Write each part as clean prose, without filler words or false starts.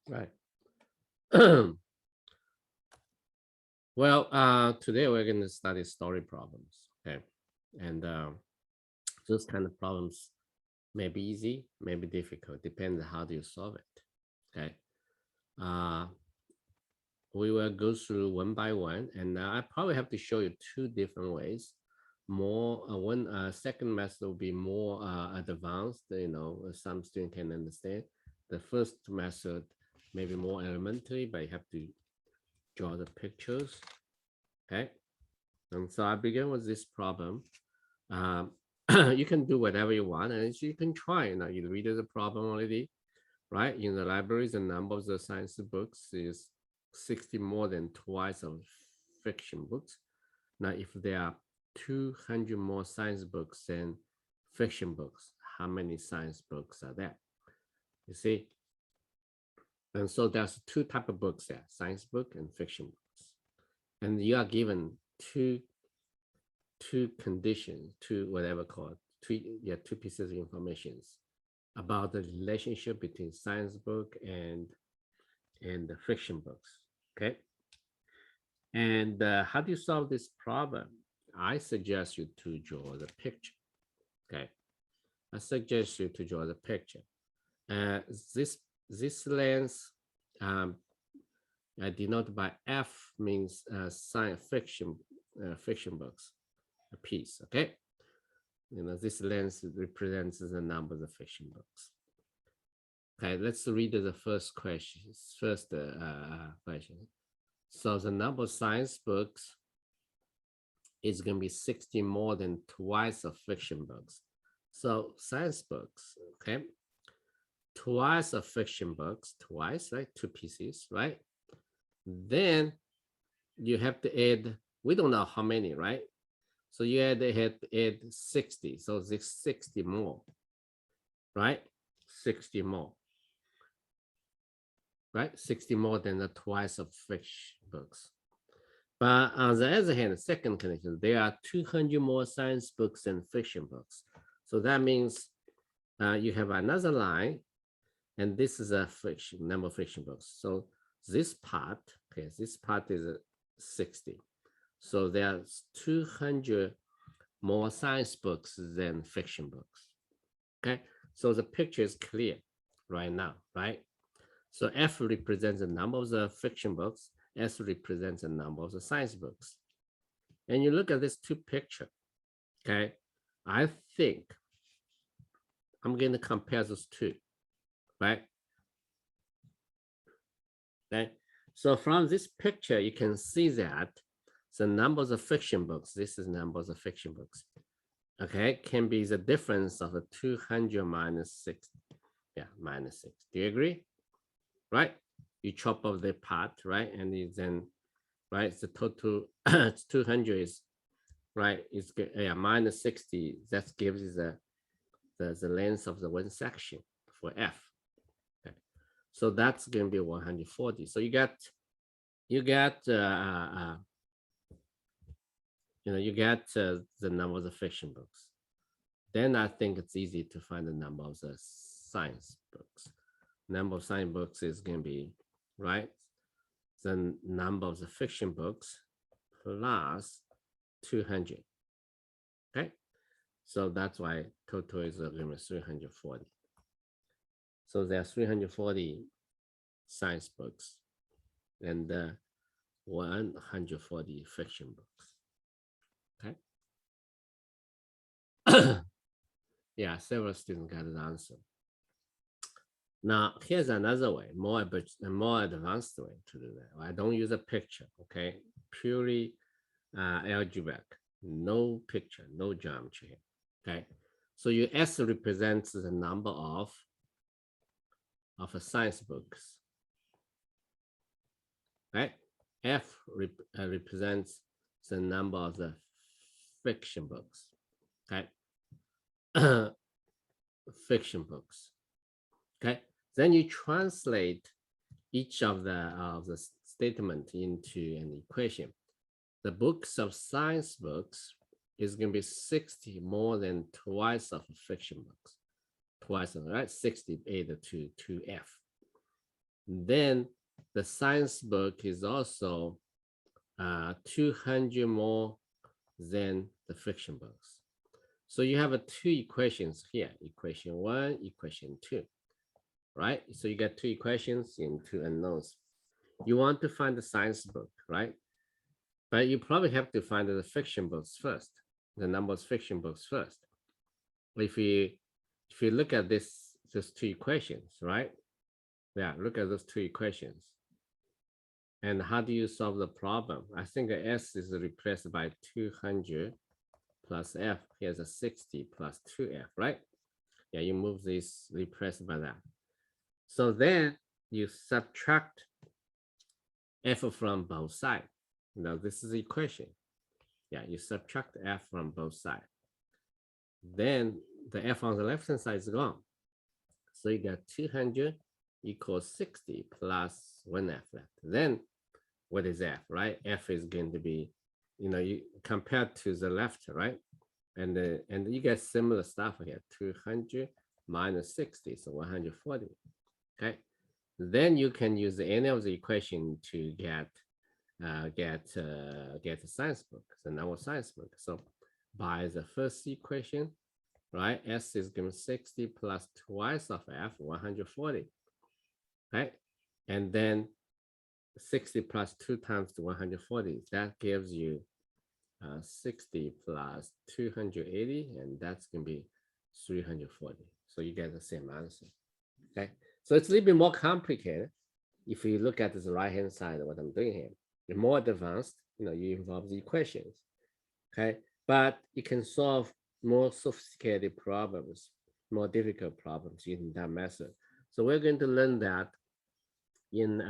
Right. Well, today we're going to study story problems. Okay. And those kind of problems may be easy, may be difficult, depends on how do you solve it. Okay. Uh, we will go through one by one, and I probably have to show you two different ways. More one second method will be more advanced. Some student can understand. The first method may be more elementary, but you have to draw the pictures. Okay, and so I begin with this problem. Um, you can do whatever you want, and you can try. You read the problem already, right? In the library, the number of the science books is 60 more than twice of fiction books. Now, if there are 200 more science books than fiction books, how many science books are there? You see? And so there's two type of books there, science book and fiction books. And you are given two conditions, two whatever called, two pieces of information about the relationship between science book and the fiction books. Okay. And how do you solve this problem? I suggest you to draw the picture. Okay. I suggest you to draw the picture. Uh, this this lens denoted by F means science fiction fiction books, a piece. Okay. This lens represents the numbers of fiction books. Okay, let's read the first question. Question. So the number of science books is going to be 60 more than twice of fiction books. So science books, okay, twice of fiction books, twice, right? Two pieces, right? Then you have to add, we don't know how many, right? So you add 60. So this 60 more, right? 60 more, right? 60 more than the twice of fiction books. But on the other hand, the second condition, there are 200 more science books than fiction books. So that means you have another line, and this is a fiction number of fiction books. So this part, okay, this part is 60. So there's 200 more science books than fiction books. Okay, so the picture is clear right now, right? So F represents the number of the fiction books, S represents the number of the science books. And you look at this two picture, okay? I think I'm going to compare those two, right? Okay. So from this picture, you can see that the numbers of fiction books, this is numbers of fiction books, okay, can be the difference of the 200 minus 6. Yeah, minus 6. Do you agree? Right? You chop off the part, right? And then, right, the total 200 is, right, is minus 60. That gives you the length of the one section for F. Okay. So that's going to be 140. So you get you get the number of the fiction books. Then I think it's easy to find the number of the science books. Number of science books is going to be, right, the number of the fiction books plus 200. Okay, so that's why total is going to be 340. So there are 340 science books and 140 fiction books. Okay. Yeah, several students got the answer. Now, here's another way, more advanced way to do that. I don't use a picture, okay? Purely algebraic, no picture, no geometry here, okay? So your S represents the number of science books, right? F represents the number of the fiction books, okay? Fiction books, okay? Then you translate each of the statement into an equation. The books of science books is going to be 60 more than twice of fiction books. Twice, right? 60 to 2F. then the science book is also 200 more than the fiction books. So you have two equations here, equation 1, equation 2, right? So you get two equations in two unknowns. You want to find the science book, right? But you probably have to find the fiction books first, the number of fiction books first. If you look at these two equations, right? Yeah, look at those two equations. And how do you solve the problem? I think S is replaced by 200 plus F. Here's a 60 plus 2F, right? Yeah, you move this, replaced by that. So then you subtract F from both sides. Now this is the equation. Yeah, you subtract F from both sides. Then the F on the left-hand side is gone. So you get 200 equals 60 plus 1F left. Then what is F, right? F is going to be, you compared to the left, right? And you get similar stuff here, 200 minus 60, so 140, okay? Then you can use any of the equation to get a science book, the number science book. So by the first equation, right, S is given 60 plus twice of F, 140, right? And then 60 plus 2 times 140, that gives you 60 plus 280, and that's going to be 340. So you get the same answer. Okay, so it's a little bit more complicated. If you look at the right-hand side of what I'm doing here, the more advanced, you involve the equations. Okay, but you can solve more sophisticated problems, more difficult problems using that method. So we're going to learn that in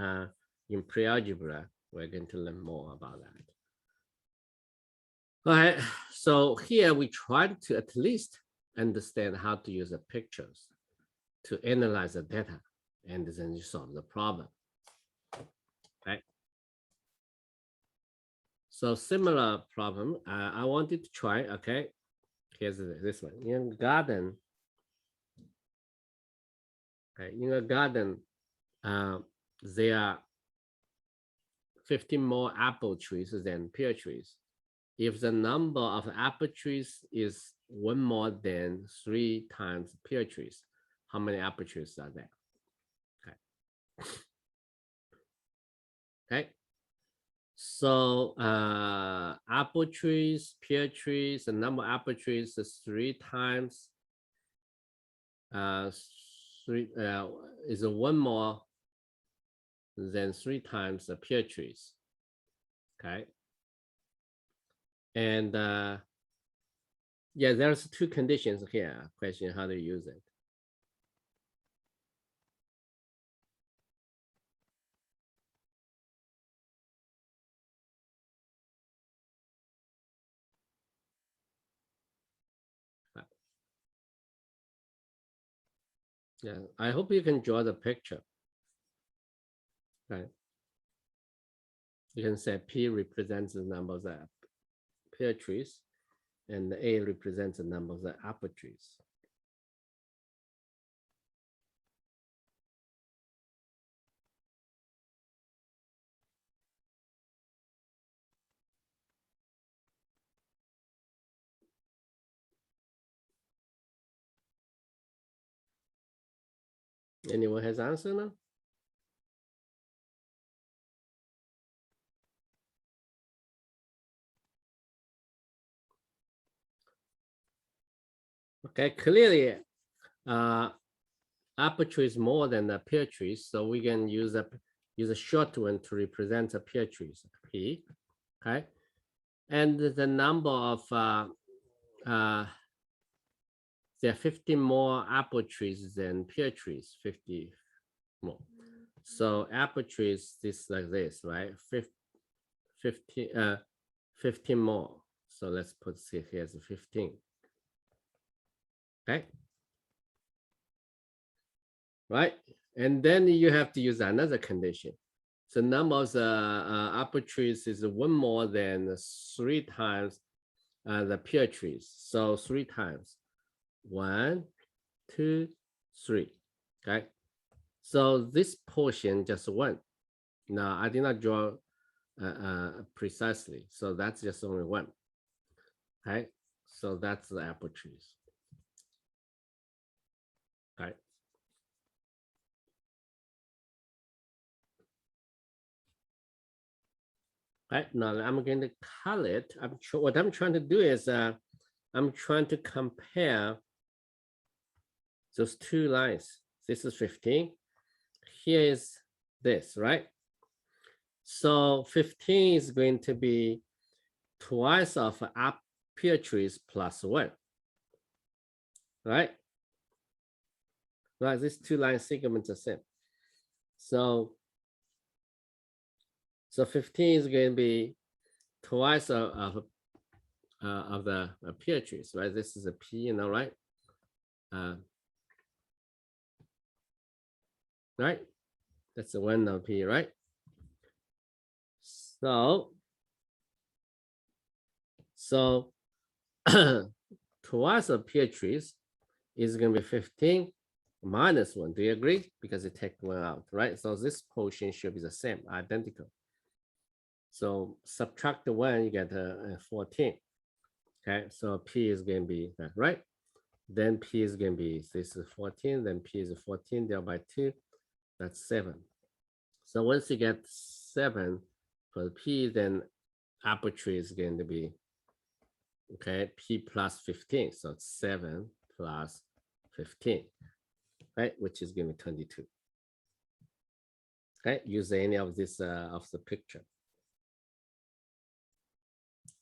pre-algebra. We're going to learn more about that. All right, so here we tried to at least understand how to use the pictures to analyze the data and then you solve the problem. Okay. So similar problem, I wanted to try, okay, here's this one. In garden, okay, in a garden, there are 15 more apple trees than pear trees. If the number of apple trees is 1 more than 3 times pear trees, how many apple trees are there? Okay. Okay. So apple trees, pear trees, the number of apple trees is 3 times is 1 more than 3 times the pear trees. Okay. And yeah, there's 2 conditions here. Question how to use it. Yeah, I hope you can draw the picture. Right. You can say P represents the number of the pear trees, and A represents the number of the apple trees. Anyone has answer now? Okay, clearly, apple tree is more than the pear trees, so we can use a short one to represent the pear trees, P. Okay, and the number of there are 50 more apple trees than pear trees, 50 more. So apple trees, this like this, right? 15 more. So let's put here's 15. Okay. Right. And then you have to use another condition. So number of the apple trees is 1 more than 3 times the pear trees. So 3 times. 1, 2, 3. Okay. So this portion just one. Now I did not draw precisely, so that's just only one. Okay, so that's the apple trees. Right. Right now I'm going to call it. What I'm trying to do is I'm trying to compare those two lines. This is 15. Here is this, right? So 15 is going to be twice of apple trees plus one, right? Right, these two line segments are same. So 15 is going to be twice of the apple trees, right? This is a P, you know, right? Right? That's the one of P, right? So twice of pear trees is going to be 15 minus 1. Do you agree? Because it takes 1 out, right? So this portion should be the same, identical. So subtract the 1, you get 14. Okay, so P is going to be that, right? Then P is going to be, this is 14, then P is 14 divided by 2, that's 7. So once you get 7 for P, then apple tree is going to be, okay, P plus 15. So it's 7 plus 15, right? Which is going to be 22. Okay, use any of this of the picture.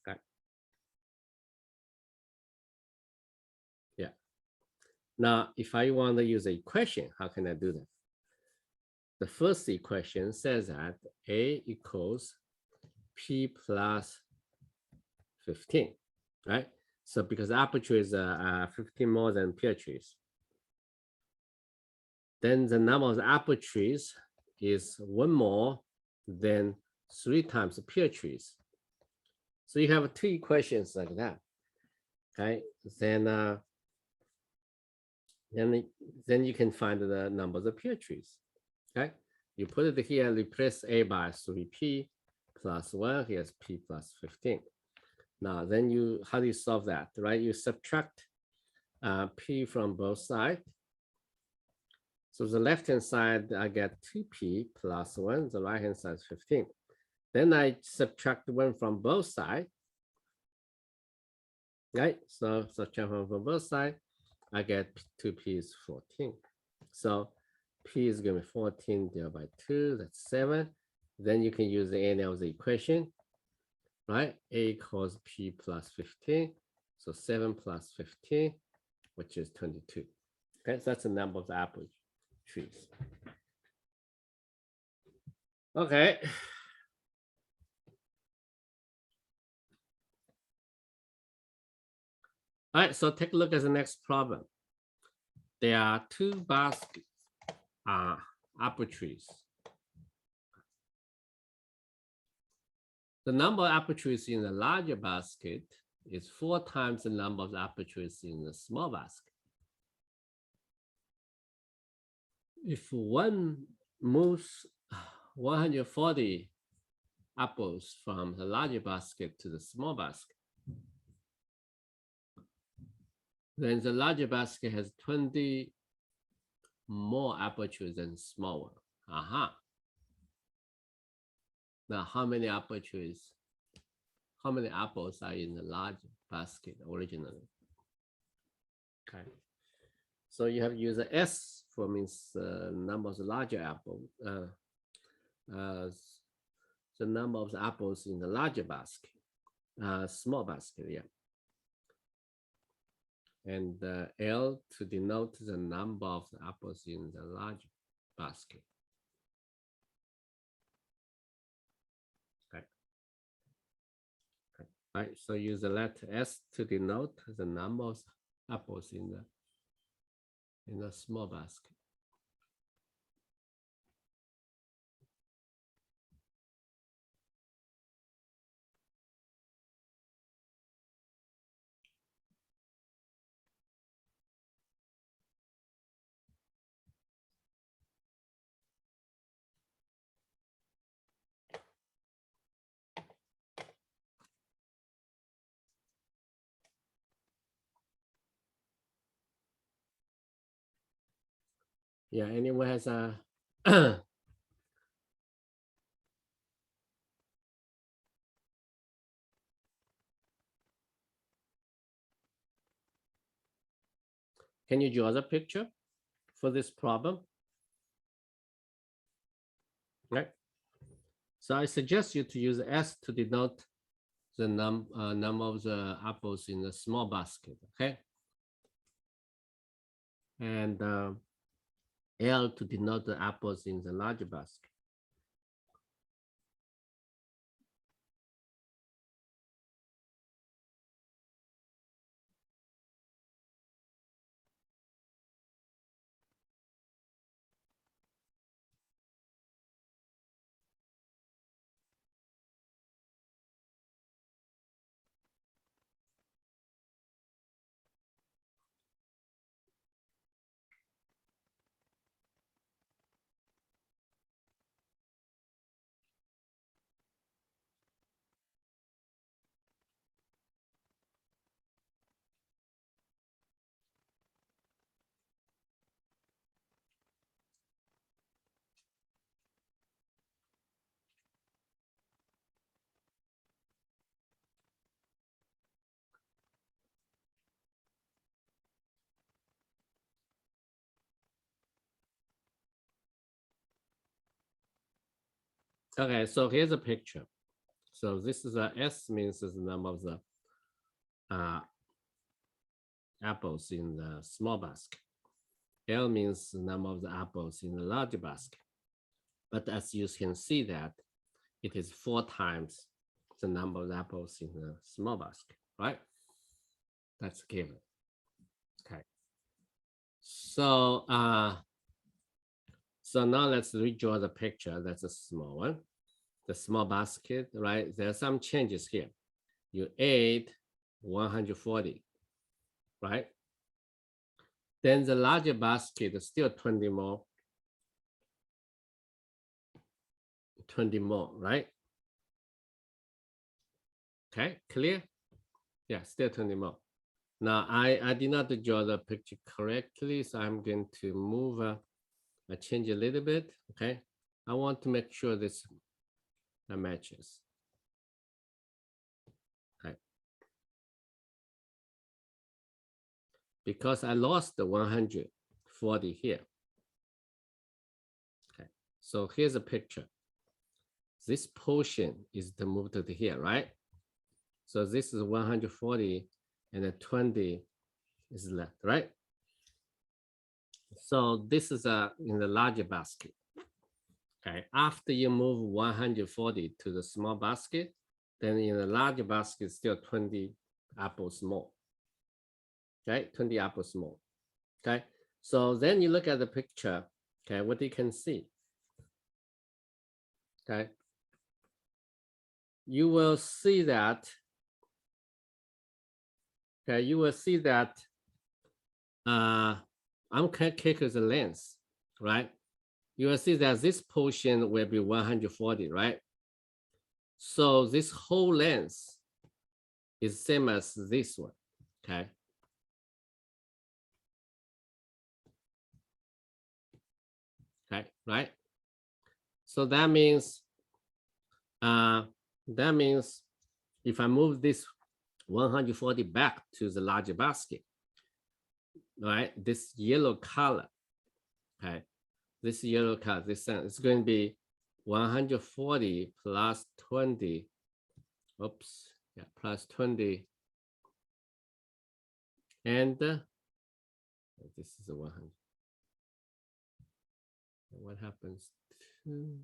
Okay. Yeah. Now, if I want to use an equation, how can I do that? The first equation says that A equals P plus 15, right? So because apple trees are 15 more than pear trees, then the number of apple trees is 1 more than 3 times the pear trees. So you have 2 equations like that. Okay, then you can find the numbers of pear trees. Okay, you put it here, replace A by 3P plus 1. Here's P plus 15. Now, then how do you solve that, right? You subtract P from both sides. So the left-hand side, I get 2P plus 1. The right-hand side is 15. Then I subtract 1 from both sides. Right? So subtract 1 from both sides. I get 2P is 14. So P is going to be 14 divided by 2. That's 7. Then you can use any of the equation. Right? A equals P plus 15. So 7 plus 15, which is 22. Okay, so that's the number of the apple trees. Okay. All right, so take a look at the next problem. There are 2 baskets, apple trees. The number of apple trees in the larger basket is 4 times the number of apple trees in the small basket. If one moves 140 apples from the larger basket to the small basket, then the larger basket has 20 more apple trees than the small one. Aha. Now, how many apple trees? How many apples are in the large basket originally? Okay. So you have used S for means number of larger apple. The number of the apples in the larger basket, small basket, yeah. And L to denote the number of the apples in the large basket. Okay. Okay. All right, so use the letter S to denote the number of apples in the small basket. Yeah, anyone has a can you draw the picture for this problem? Right. So I suggest you to use S to denote the number of the apples in the small basket. Okay. And L to denote the apples in the larger basket. Okay, so here's a picture. So this is a S means is the number of the uh, apples in the small basket. L means the number of the apples in the larger basket. But as you can see that it is 4 times the number of apples in the small basket, right? That's given. Okay. So so now let's redraw the picture. That's a small one. The small basket, right? There are some changes here. You add 140, right? Then the larger basket is still 20 more. 20 more, right? Okay, clear? Yeah, still 20 more. Now, I did not draw the picture correctly, so I'm going to move, I change a little bit, okay? I want to make sure this matches. Okay. Because I lost the 140 here. Okay, so here's a picture. This portion is to move to here, right? So this is 140 and then 20 is left, right? So this is in the larger basket. Okay, after you move 140 to the small basket, then in the larger basket, still 20 apples more. Okay, 20 apples more. Okay, so then you look at the picture. Okay, what you can see. Okay, you will see that. Okay, you will see that I'm calculating the length, right? You will see that this portion will be 140, right? So this whole length is same as this one, okay? Okay, right? So that means if I move this 140 back to the larger basket, right? This yellow color, okay? This yellow color, this is going to be 140 plus 20. Oops, yeah, plus 20. And this is a 100. What happens to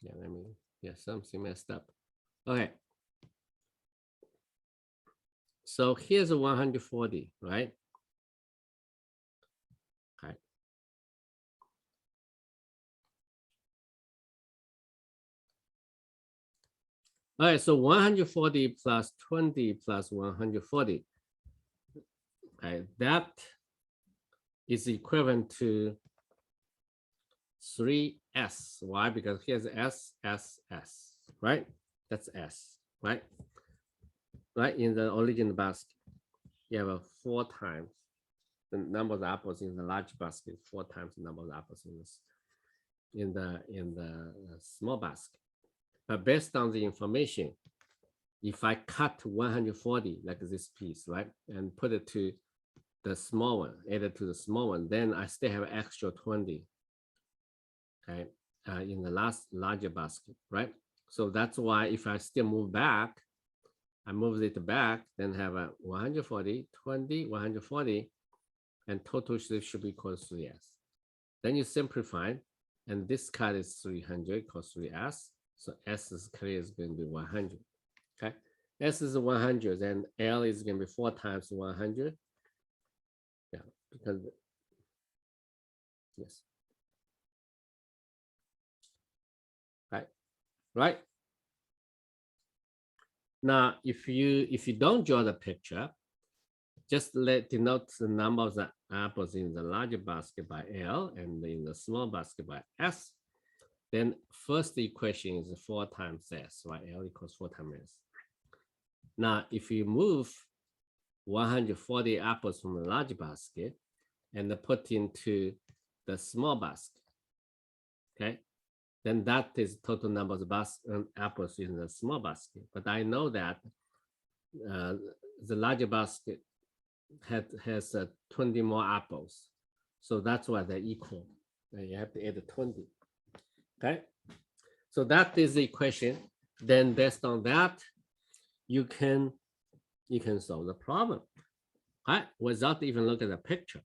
yeah, let me, yeah, something messed up. Okay. So here's a 140, right? Okay. All right, so 140 plus 20 plus 140. Okay, that is equivalent to 3s. Why? Because here's S, S, S, right? That's S, right? Right, in the original basket, you have 4 times the number of apples in the large basket, 4 times the number of apples in the small basket. But based on the information, if I cut 140 like this piece, right, and put it to the small one, add it to the small one, then I still have extra 20, okay, in the larger basket, right? So that's why if I still move back, I move it back, then have a 140, 20, 140, and total should be equal to 3s. Then you simplify, and this cut is 300 equals 3s. So S is clear is going to be 100. Okay, S is 100, and L is going to be 4 times 100. Yeah, because yes, right. Now, if you don't draw the picture, just denote the number of the apples in the larger basket by L and in the small basket by S. Then first equation is 4 times S, right? L equals 4 times S. Now, if you move 140 apples from the large basket and put into the small basket, okay, then that is total number of apples in the small basket. But I know that the larger basket has 20 more apples. So that's why they're equal. And you have to add 20. Okay. So that is the equation. Then based on that, you can solve the problem, right? Without even looking at the picture.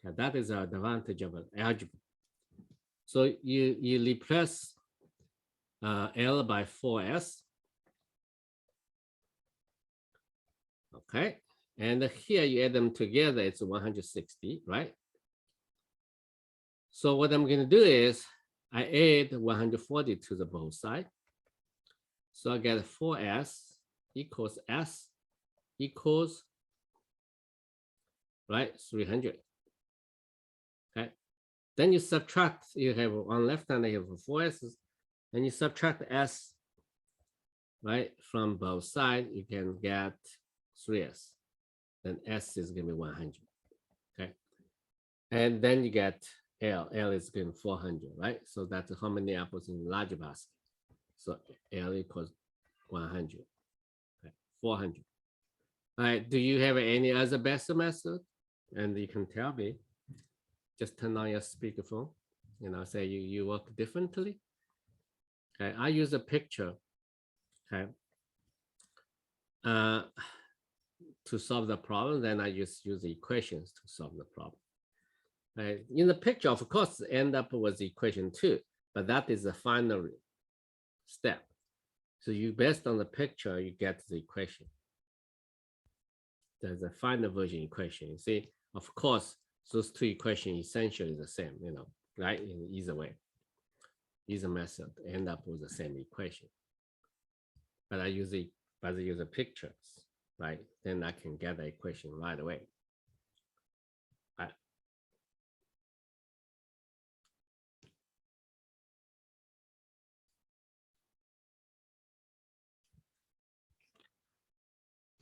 Okay? That is the advantage of algebra. So you replace L by 4s. Okay. And here you add them together, it's 160, right? So what I'm going to do is I add 140 to the both side. So I get 4s equals s equals, right, 300. Okay. Then you subtract, you have on left hand, you have 4s, and you subtract s, right, from both sides, you can get 3s. Then s is going to be 100. Okay. And then you get L. L is going to be 400, right? So that's how many apples in the larger basket. So L equals 100, okay, 400. All right, do you have any other best method? And you can tell me, just turn on your speakerphone, say you work differently. Okay, I use a picture, okay, to solve the problem, then I just use the equations to solve the problem. Right? In the picture, of course, end up with equation 2, but that is the final step. So you, based on the picture, you get the equation. There's a final version equation. You see, of course, those two equations essentially the same, right? In either way, either method end up with the same equation. But I use the pictures, right? Then I can get the equation right away.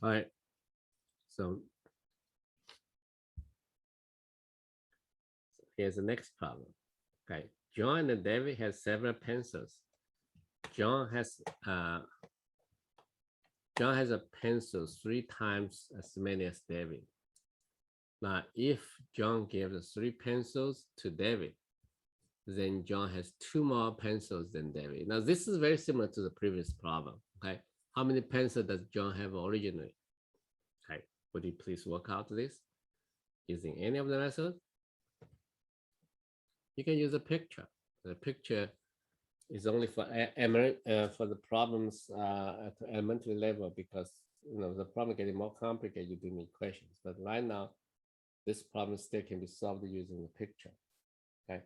All right. So here's the next problem. Okay. John and David have several pencils. John has a pencil 3 times as many as David. Now, if John gives 3 pencils to David, then John has 2 more pencils than David. Now, this is very similar to the previous problem. Okay. How many pencils does John have originally? Okay. Would you please work out this using any of the methods? You can use a picture. The picture is only for the problems at elementary level, because the problem getting more complicated, you do need equations. But right now, this problem still can be solved using the picture. Okay.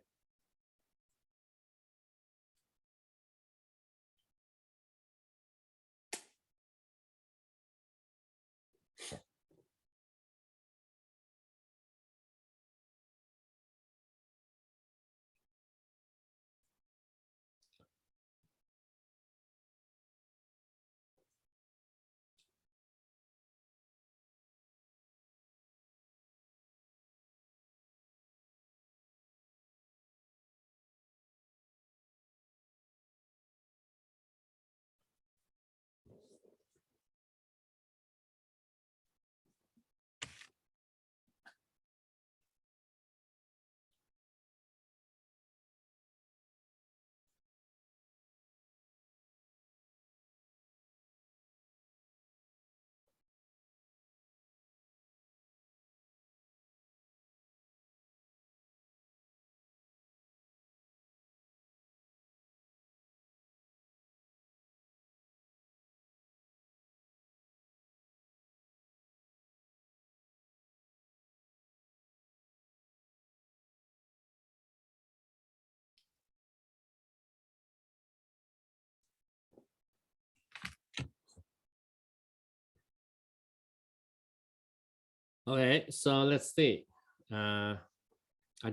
Okay, so let's see. I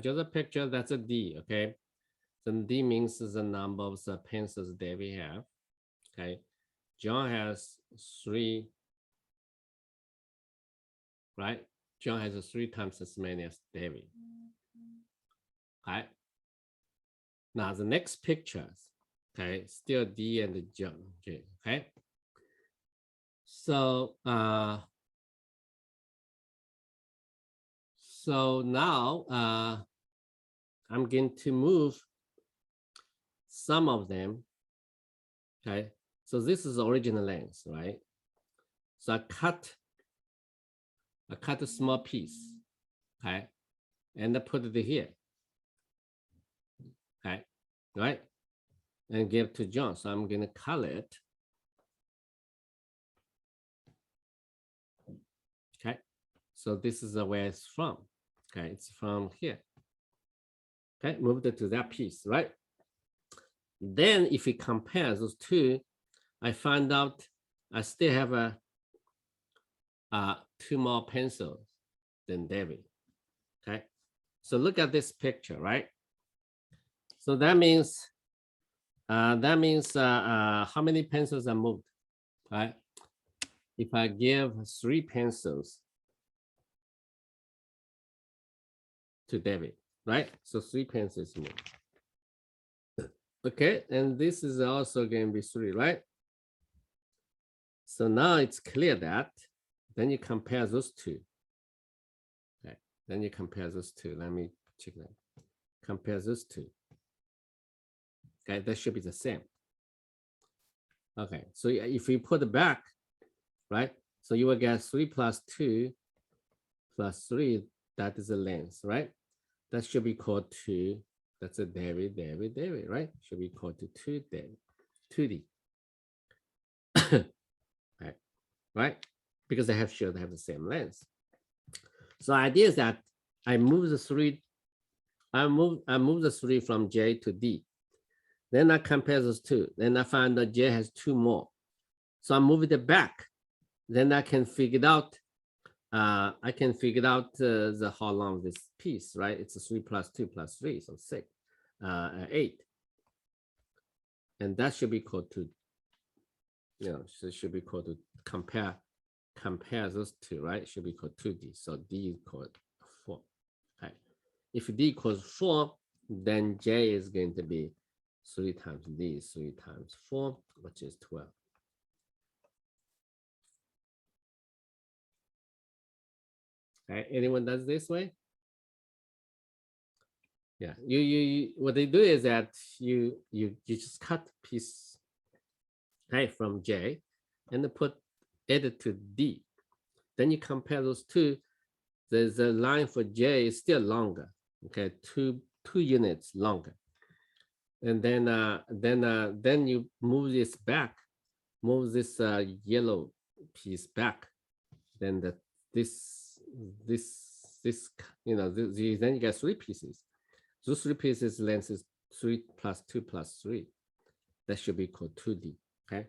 drew a picture. That's a D. Okay, then D means the number of the pencils that we have. Okay, John has 3, right? John has 3 times as many as David. Okay. Now the next pictures, okay, still D and John. J. Okay. So now I'm going to move some of them. Okay. So this is the original length, right? So I cut a small piece, okay, and I put it here, okay, right, and give to John. So I'm gonna color it, okay. So this is where it's from, okay. It's from here, okay. Moved it to that piece, right? Then if we compare those two, I find out I still have a 2 more pencils than David, okay. So look at this picture, right? So that means how many pencils are moved, right? If I give 3 pencils to David, right? So 3 pencils moved. Okay, and this is also going to be 3, right? So now it's clear that, then you compare those two. Okay, then you compare those two. Let me check that. Compare those two. Okay, that should be the same. Okay, so if you put it back, right? So you will get 3 plus 2 plus 3, that is the length, right? That should be called 2. That's a David, right? Should be equal to 2 David, 2D. right? Because they should have the same length. So the idea is that I move the 3 from J to D. Then I compare those two. Then I find that J has 2 more. So I move it back. Then I can figure it out. The how long this piece, right? It's a 3 plus 2 plus 3, so 6, 8. And that should be equal to, so should be equal to compare those two, right? Should be equal to D. So D equals 4. Okay. If D equals 4, then J is going to be 3 times D, 3 times 4, which is 12. Okay. Anyone does this way? Yeah. You what they do is that you just cut piece, okay, from J and put it to D. Then you compare those two. The line for J is still longer. Okay, two units longer. And then you move this back, move this yellow piece back. Then this then you get 3 pieces. Those 3 pieces length is 3 plus 2 plus 3. That should be equal to 2D. Okay,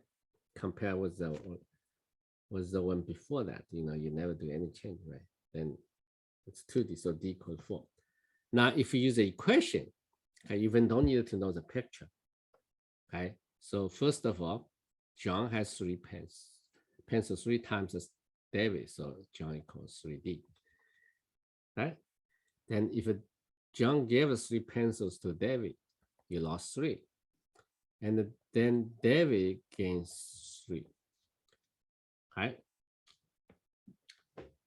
compare with the one before that. You never do any change, right? Then it's 2D, so D equals 4. Now, if you use the equation, okay, you even don't need to know the picture. Okay, so first of all, John has 3 pencils 3 times as David, so John equals 3D. Right? Then if John gave 3 pencils to David, you lost 3. And then David gains 3. Right?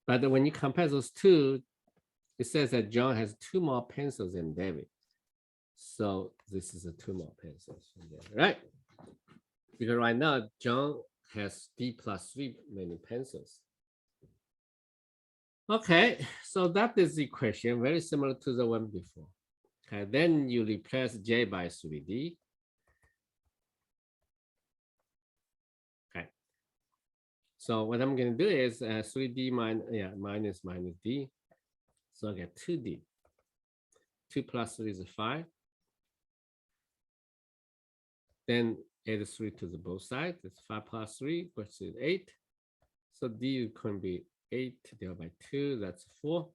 But when you compare those two, it says that John has 2 more pencils than David. So this is 2 more pencils, right? Because right now, John has D plus 3 many pencils. Okay, so that is the equation, very similar to the one before. Okay, then you replace J by 3D. Okay, so what I'm going to do is 3D minus D. So I get 2D. 2 plus 3 is 5. Then add 3 to the both sides. It's 5 plus 3, which is 8. So D can be 8 divided by 2, that's 4.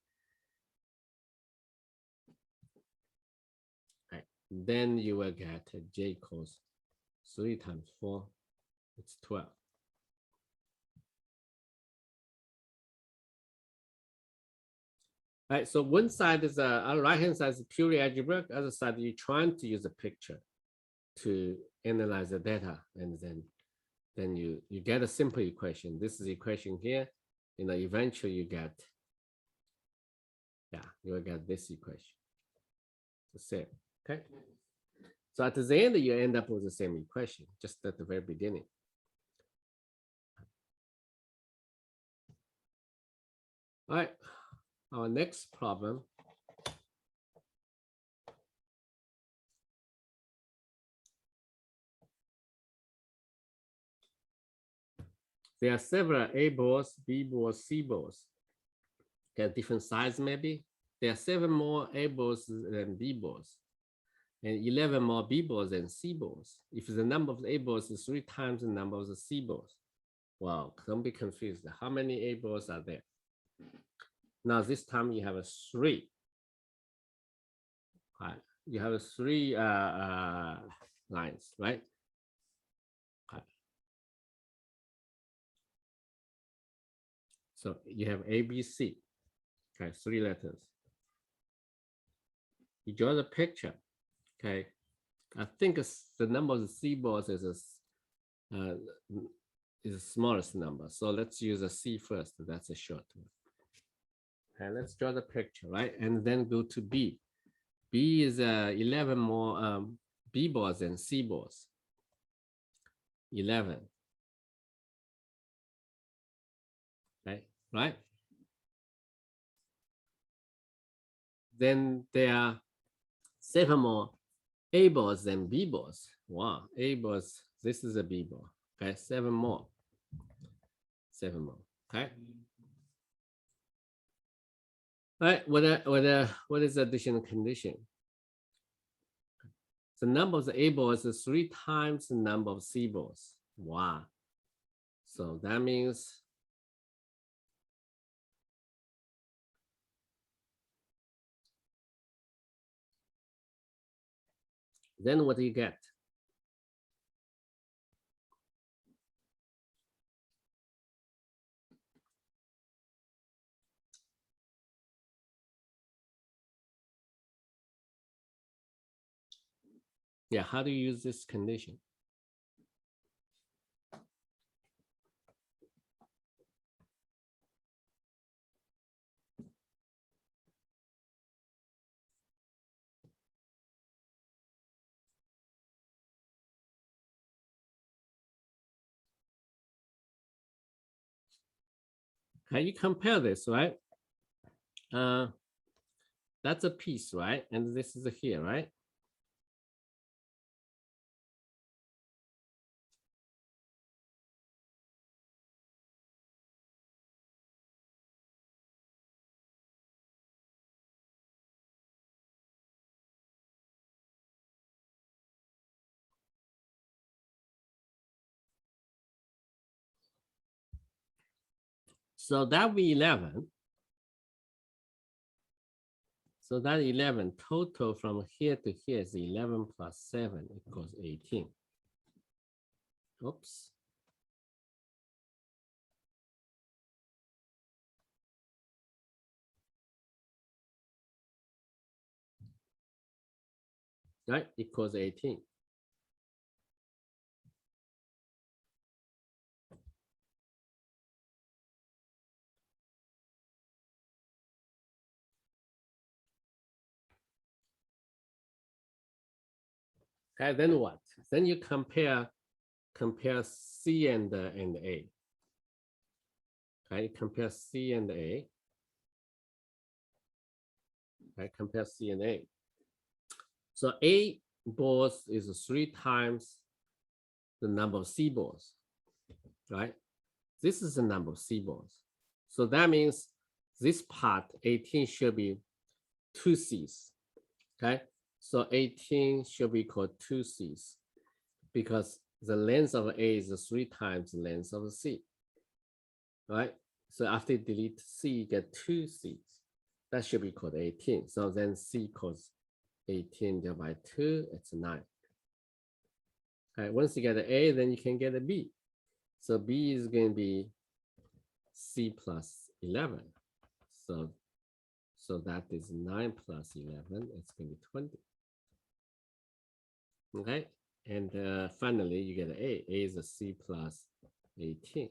Right. Then you will get j equals 3 times 4, it's 12. All right, so one side is on the right hand side is purely algebraic, other side you're trying to use a picture to analyze the data, and then you get a simple equation. This is the equation here. Eventually you get, you will get this equation. The same, okay? So at the end, you end up with the same equation, just at the very beginning. All right, our next problem. There are several A balls, B balls, C balls. Get different size maybe. There are 7 more A balls than B balls, and 11 more B balls than C balls. If the number of A balls is 3 times the number of the C balls, wow, don't be confused. How many A balls are there? Now this time you have a 3. All right. You have 3 lines, right? Right. So you have A, B, C. Okay, 3 letters. You draw the picture. Okay, I think the number of the C balls is the smallest number. So let's use a C first. That's a short one. Okay, let's draw the picture, right? And then go to B. B is 11 more B balls than C balls. 11. Right? Then there are 7 more A balls than B balls. Wow, A balls, this is a B ball. Okay, 7 more. 7 more, okay? All right, what is the additional condition? The number of the A balls is 3 times the number of C balls. Wow. So that means then what do you get? Yeah, how do you use this condition? How you compare this, right? That's a piece, right? And this is a here, right? So that be 11. So that 11 total from here to here is 11 plus 7 equals 18. Oops. Right, equals 18. Okay, then what? Then you compare C and A. Okay, compare C and A. Okay, compare C and A. So A balls is 3 times the number of C balls, right? This is the number of C balls. So that means this part 18 should be 2 C's, okay? So 18 should be equal to 2 C's because the length of A is 3 times the length of C, right? So after you delete C, you get 2 C's. That should be called 18. So then C equals 18 divided by 2, it's 9. All right, once you get an A, then you can get a B. So B is going to be C plus 11. So that is 9 plus 11, it's going to be 20. Okay, and finally you get an A. A is a C plus 18.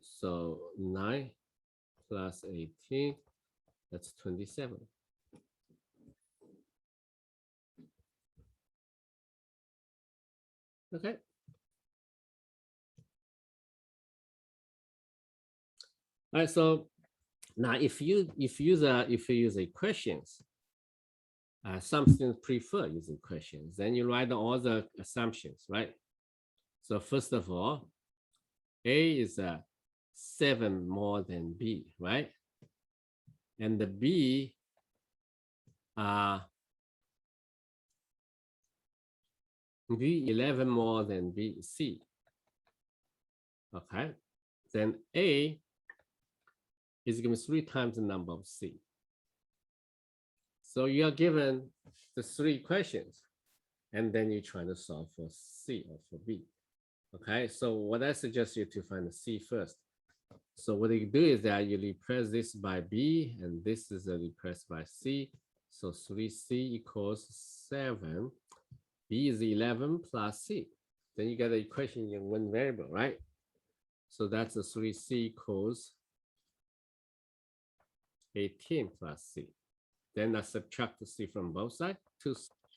So 9 plus 18, that's 27. Okay. All right, so now if you use equations, some students prefer using questions. Then you write all the assumptions, right? So first of all, A is 7 more than B, right? And the B B 11 more than B C. Okay, then A is given 3 times the number of C. So you are given the 3 questions, and then you try to solve for C or for B. Okay, so what I suggest you to find the C first. So what you do is that you replace this by B, and this is replaced by C. So 3C equals 7. B is 11 plus C. Then you get the equation in one variable, right? So that's a 3C equals 18 plus C. Then I subtract the C from both sides. 2,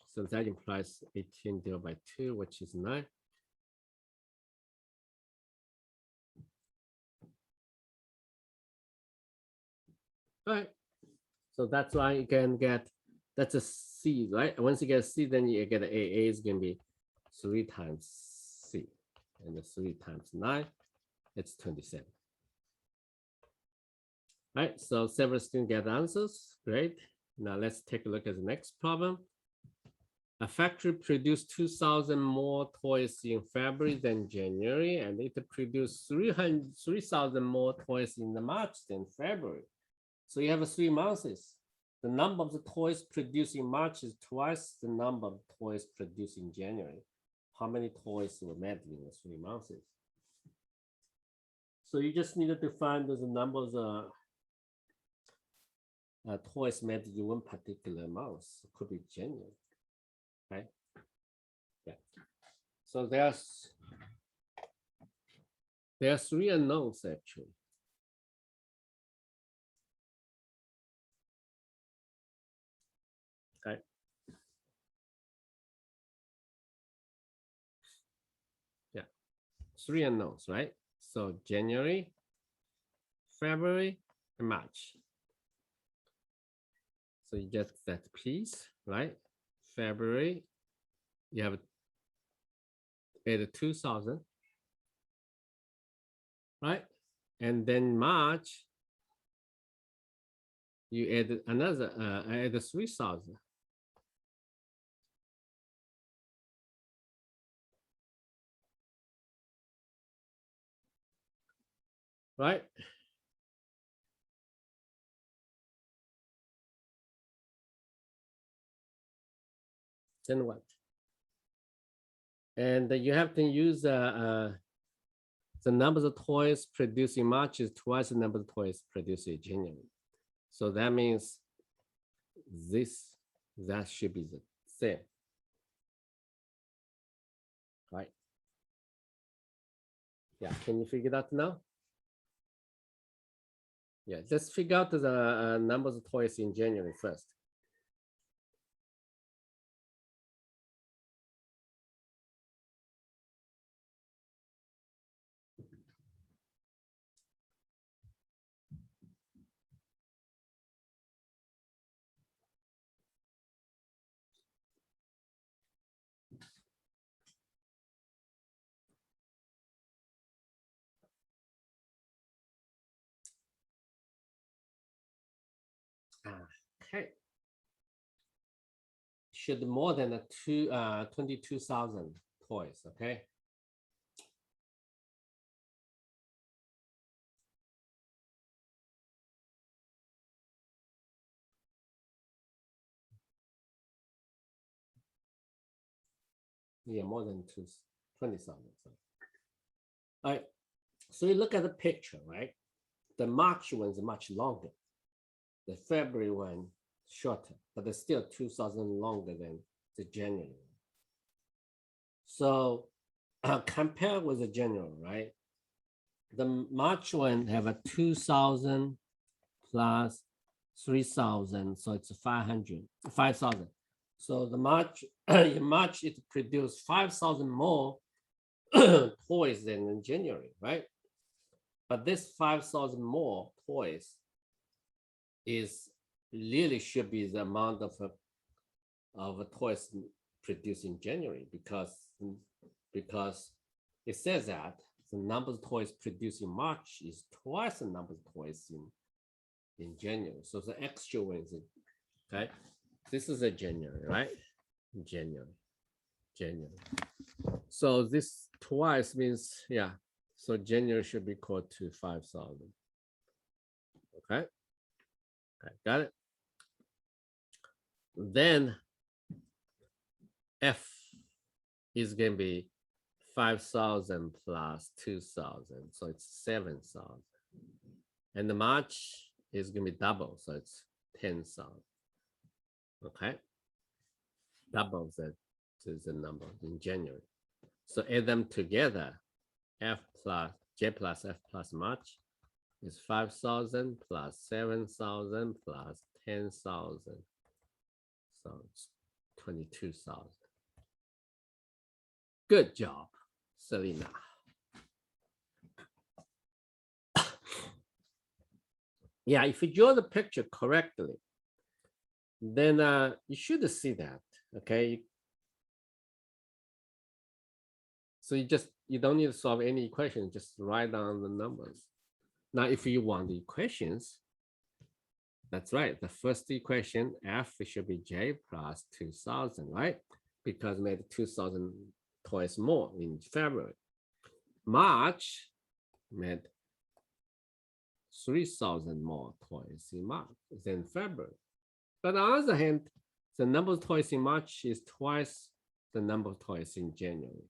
so that implies 18 divided by 2, which is 9. All right. So that's why you can get, that's a C, right? Once you get a C, then you get an A. A is going to be 3 times C. And the 3 times 9, it's 27. All right, so several students get answers. Great. Now let's take a look at the next problem. A factory produced 2,000 more toys in February than January, and it produced 3,000 more toys in March than February. So you have 3 months. The number of the toys produced in March is twice the number of toys produced in January. How many toys were made in the 3 months? So you just needed to find the numbers of toys made in one particular month. It could be January, right? Yeah. So there are 3 unknowns actually. Okay. Yeah, 3 unknowns, right? So January, February, and March. So you get that piece, right? February, you have added 2,000, right? And then March, you added another, added 3,000. Right? Then what? And you have to use the number of toys produced in March is twice the number of toys produced in January. So that means that should be the same. Right? Yeah, can you figure that now? Yeah, let's figure out the numbers of toys in January first. Okay. Should more than 22,000 toys, okay? Yeah, more than 20,000. All right. So you look at the picture, right? The March one is much longer. The February one shorter, but it's still 2,000 longer than the January one. So compare with the January, right? The March one have a 2,000 plus 3,000, so it's 5,000. So the March, in March, it produced 5,000 more toys than in January, right? But this 5,000 more toys is really should be the amount of toys produced in January because it says that the number of toys produced in March is twice the number of toys in January. So the extra ones, okay? This is a January, right? January. So this twice means, yeah. So January should be equal to 5,000. Okay. Okay, got it. Then F is going to be 5,000 plus 2,000. So it's 7,000. And the March is going to be double. So it's 10,000. Okay. Double the number in January. So add them together. F plus J plus F plus March is 5,000 plus 7,000 plus 10,000. So it's 22,000. Good job, Selena. Yeah, if you draw the picture correctly, then you should see that, okay? So you don't need to solve any equation, just write down the numbers. Now, if you want the equations, that's right. The first equation, F should be J plus 2,000, right? Because made 2,000 toys more in February. March made 3,000 more toys in March than February. But on the other hand, the number of toys in March is twice the number of toys in January.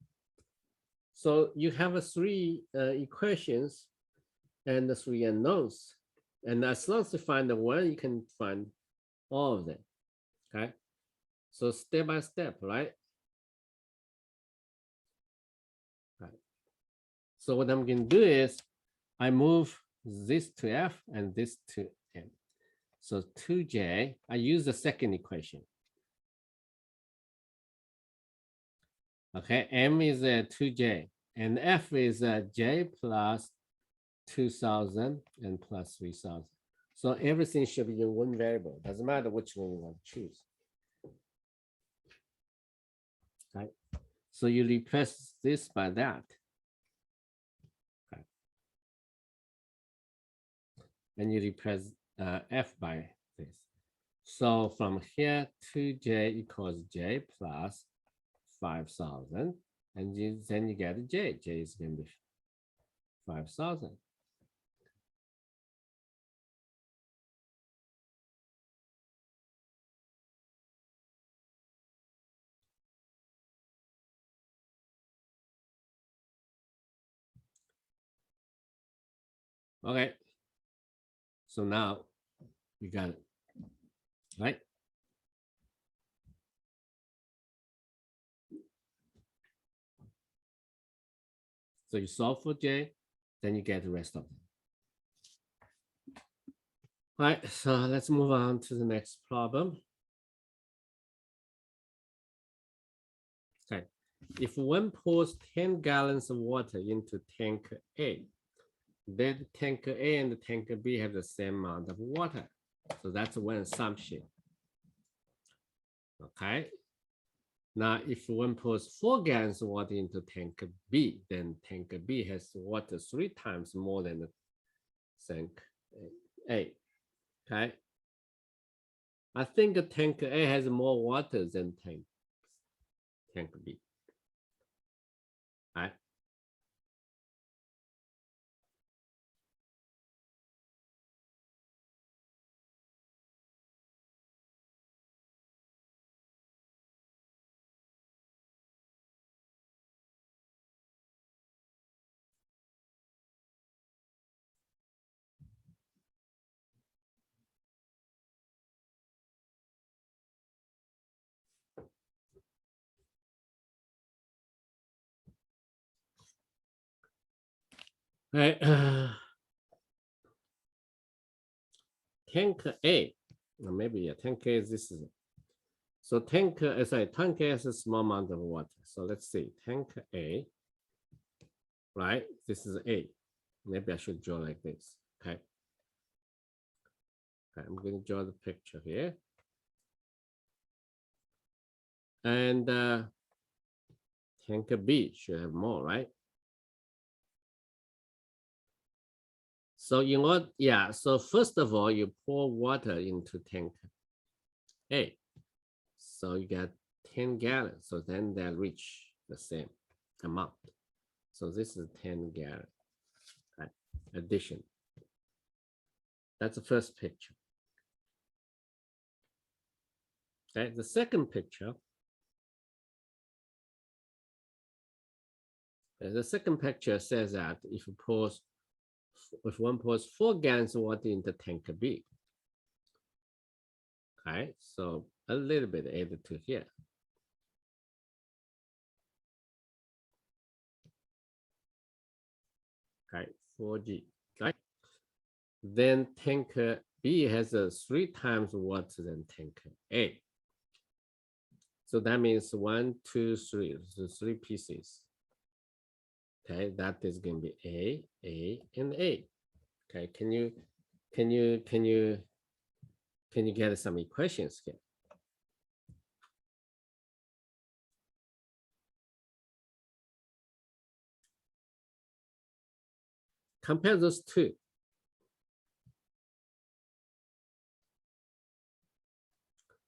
So you have three equations and the three unknowns. And as long as you find the one, you can find all of them, okay? So step by step, right? Right. So what I'm going to do is I move this to F and this to M. So 2J, I use the second equation. Okay, M is 2J and F is J plus 2,000 and plus 3,000. So everything should be in one variable. Doesn't matter which one you want to choose. Okay, so you replace this by that. Okay. And you replace F by this. So from here, 2J equals J plus 5,000. And then you get J. J is going to be 5,000. Okay. So now we got it, right? So you solve for J, then you get the rest of them. All right, so let's move on to the next problem. Okay, if one pours 10 gallons of water into tank A, then tank A and tank B have the same amount of water. So that's one assumption. Okay. Now, if one pours 4 gallons of water into tank B, then tank B has water 3 times more than the tank A. Okay. I think tank A has more water than tank B. All right. Right. Tank A, or maybe yeah, tank A is this is so tank tank A has a small amount of water. So let's see, tank A, right? This is A. Maybe I should draw like this. Okay. Okay, I'm going to draw the picture here. And tank B should have more, right? So in what? Yeah. So first of all, you pour water into tank A. So you get 10 gallons. So then they reach the same amount. So this is 10 gallons. Right? Addition. That's the first picture. Okay. The second picture. The second picture says that if one pours 4 gallons of water into tank B. Okay, so a little bit added to here. Okay, 4G. Right. Then tanker B has 3 times water than tanker A. So that means 1, 2, 3. So 3 pieces. Okay, that is going to be A, and A. Okay, can you get some equations here? Compare those two.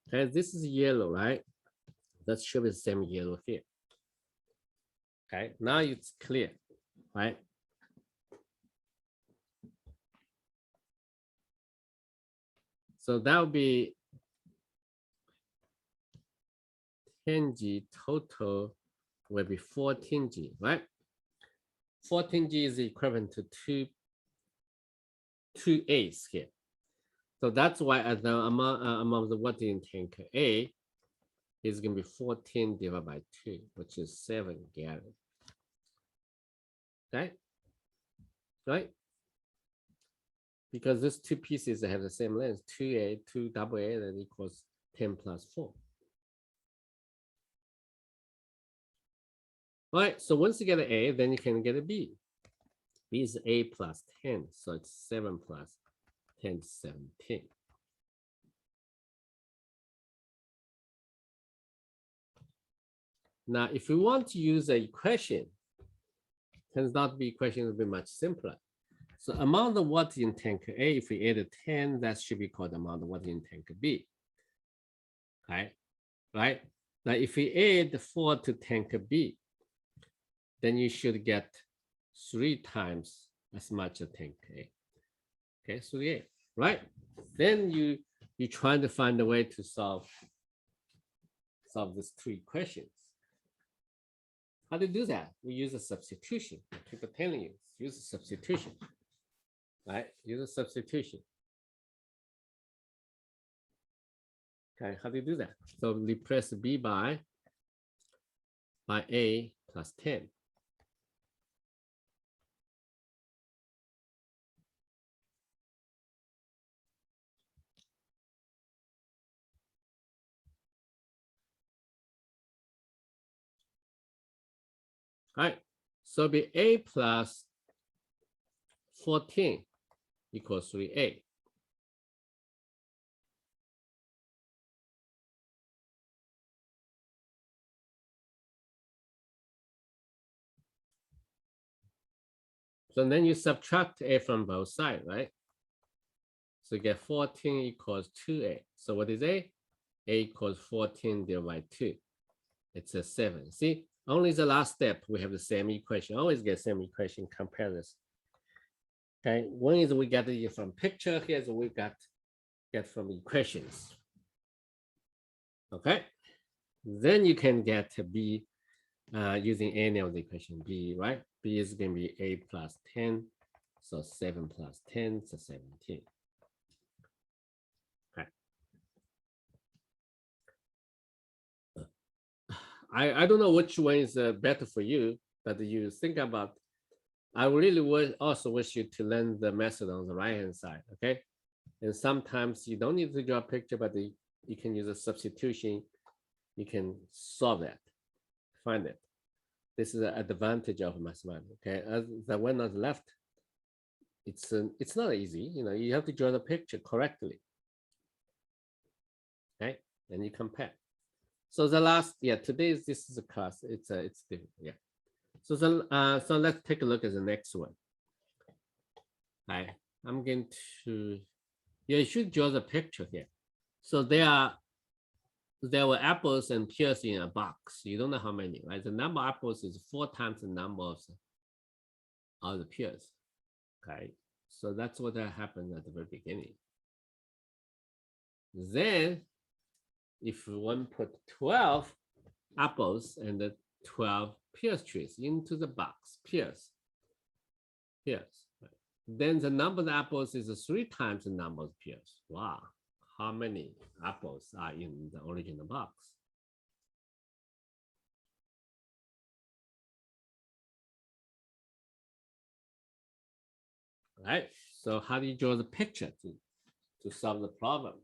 Okay, this is yellow, right? That should be the same yellow here. Okay, now it's clear, right? So that would be 10G total will be 14G, right? 14G is equivalent to two A's here. So that's why the amount of the water in tank A is going to be 14 divided by 2, which is 7 gallons. Okay? Right? Because these two pieces have the same length, 2A, 2 double A, that equals 10 plus 4. All right, so once you get an A, then you can get a B. B is A plus 10, so it's 7 plus 10, 17. Now, if we want to use an equation, turns out to be equation will be much simpler. So amount of water in tank A, if we add a 10, that should be called amount of water in tank B. Okay, right? Now, if we add 4 to tank B, then you should get 3 times as much as tank A. Okay, 3A, right? Then you're trying to find a way to solve these two equations. How to do that? We use a substitution. I keep telling you, use a substitution, right? Use a substitution. Okay, how do you do that? So replace B by A plus 10. All right, so be A plus 14 equals 3A. So then you subtract A from both sides, right? So you get 14 equals 2A. So what is A? A equals 14 divided by 2. It's a 7. See, only the last step, we have the same equation. Always get same equation, compare this. Okay, one is we get it from picture, here's what we get from equations. Okay, then you can get B using any of the equation B, right? B is going to be A plus 10, so 7 plus 10, so 17. Okay. I don't know which one is better for you, but you think about I really also wish you to learn the method on the right-hand side, okay? And sometimes you don't need to draw a picture, but you can use a substitution. You can solve that, find it. This is the advantage of mathematics, okay? As the one on the left, it's not easy. You know, you have to draw the picture correctly, okay? And you compare. So the last, this is a class. It's different, yeah. So so let's take a look at the next one. I'm going to, you should draw the picture here. So there were apples and pears in a box. You don't know how many, right? The number of apples is 4 times the number of the pears. Okay, so that's what happened at the very beginning. Then, if one put 12 apples and the 12 pear trees into the box, pears, then the number of apples is 3 times the number of pears. Wow, how many apples are in the original box? Right, so how do you draw the picture to solve the problem?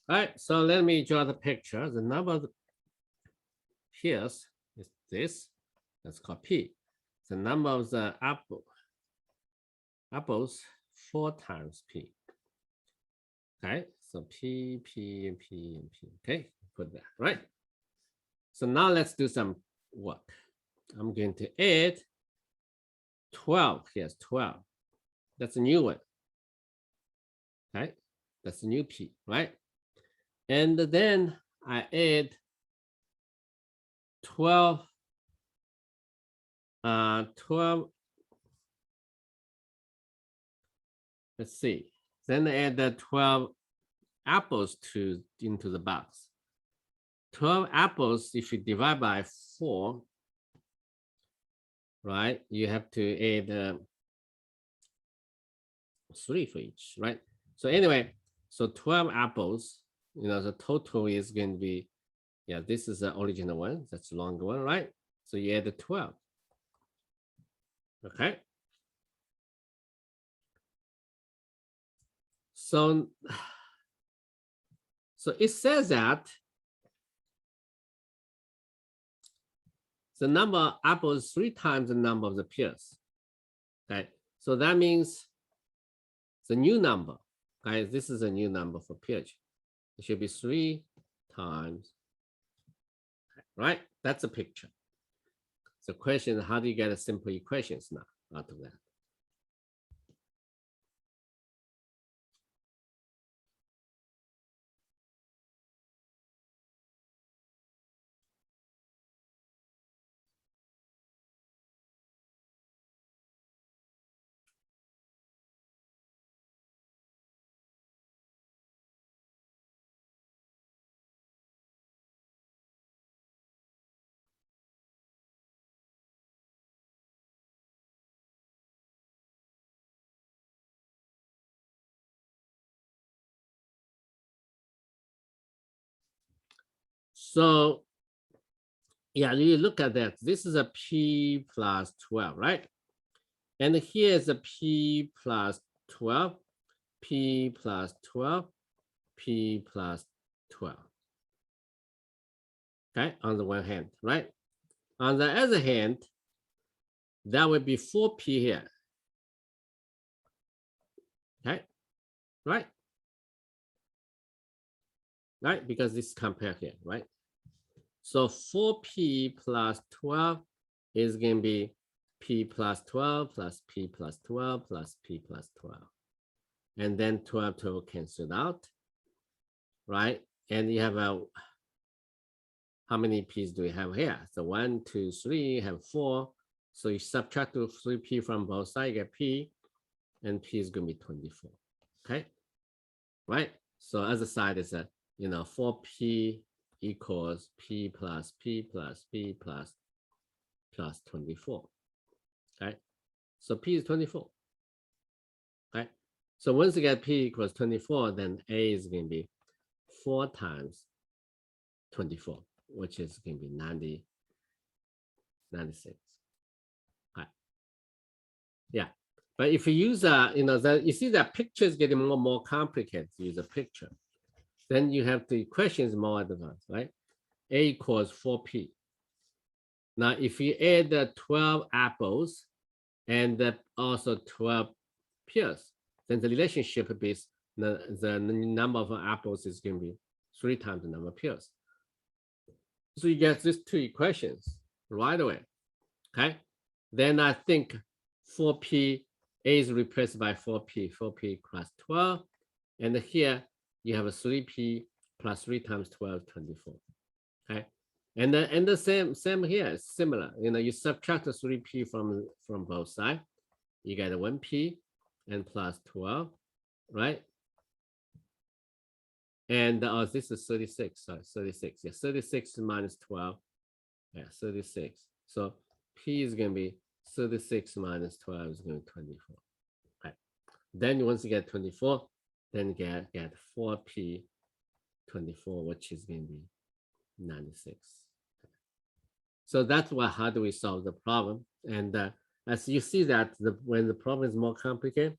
All right, so let me draw the picture. The number of pears is this. That's called P. The number of the apples 4 times P. Okay, so P, P, and P, and P. Okay, put that, right? So now let's do some work. I'm going to add 12. Here's 12. That's a new one. Okay, that's a new P, right? And then I add 12, 12, let's see. Then add the 12 apples into the box. 12 apples, if you divide by 4, right, you have to add 3 for each, right? So anyway, so 12 apples, you know, the total is going to be, yeah, this is the original one. That's the longer one, right? So you add the 12. Okay. So it says that the number of apples 3 times the number of the pears. Okay. So that means the new number, guys, this is a new number for pears. It should be 3 times, right? That's a picture. The question is, how do you get a simple equations now out of that? So yeah, you look at that. This is a P plus 12, right? And here's a P plus 12, P plus 12, P plus 12. Okay, on the one hand, right? On the other hand, that would be 4P here. Okay, right? right? Because this compare here, right? So 4p plus 12 is going to be p plus 12 plus p plus 12 plus p plus 12. And then 12 will cancel out, right? And you have a, how many p's do we have here? So 1, 2, 3, have 4. So you subtract 3p from both sides, you get p, and p is going to be 24, okay? Right? So other side is a, 4p equals p plus p plus p plus 24, okay? So p is 24, okay? So once you get p equals 24, then a is going to be 4 times 24, which is going to be 96. Okay. Yeah. But if you use you see that picture is getting more and more complicated to use a picture. Then you have the equations more advanced, right? A equals 4p. Now, if you add the 12 apples and also 12 pears, then the relationship is the number of apples is going to be 3 times the number of pears. So you get these two equations right away, okay? Then I think 4p, A is replaced by 4p plus 12. And here you have a 3p plus 3 times 12, 24, okay? And the same here, similar. You subtract the 3p from both sides, you get a 1p and plus 12, right? And this is 36, sorry, 36. Yeah, 36 minus 12, yeah, 36. So p is going to be 36 minus 12 is going to be 24. Okay. Then once you get 24, then get 4p 24, which is going to be 96. So that's how do we solve the problem. And as you see that when the problem is more complicated,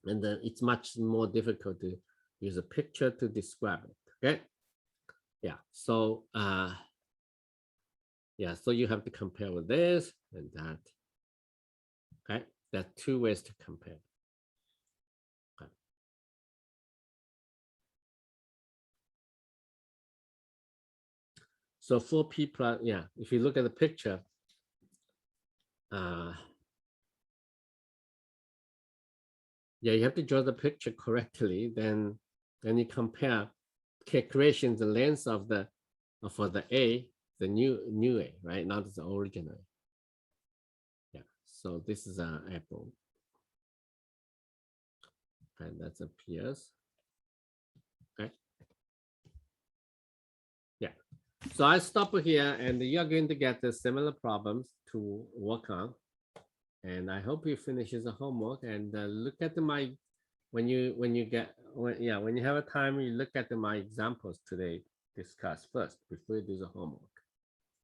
and then it's much more difficult to use a picture to describe it. Okay. Yeah. So yeah, so you have to compare with this and that. Okay. There are two ways to compare. Okay. So 4p plus, yeah, if you look at the picture, yeah, you have to draw the picture correctly. Then you compare calculation the length of the for the A, the new A, right? Not the original. Yeah. So this is an apple, and that's a pears. Okay. Yeah. So I stop here, and you're going to get the similar problems to work on. And I hope you finish the homework and look at my when you have a time, you look at my examples today discussed first before you do the homework.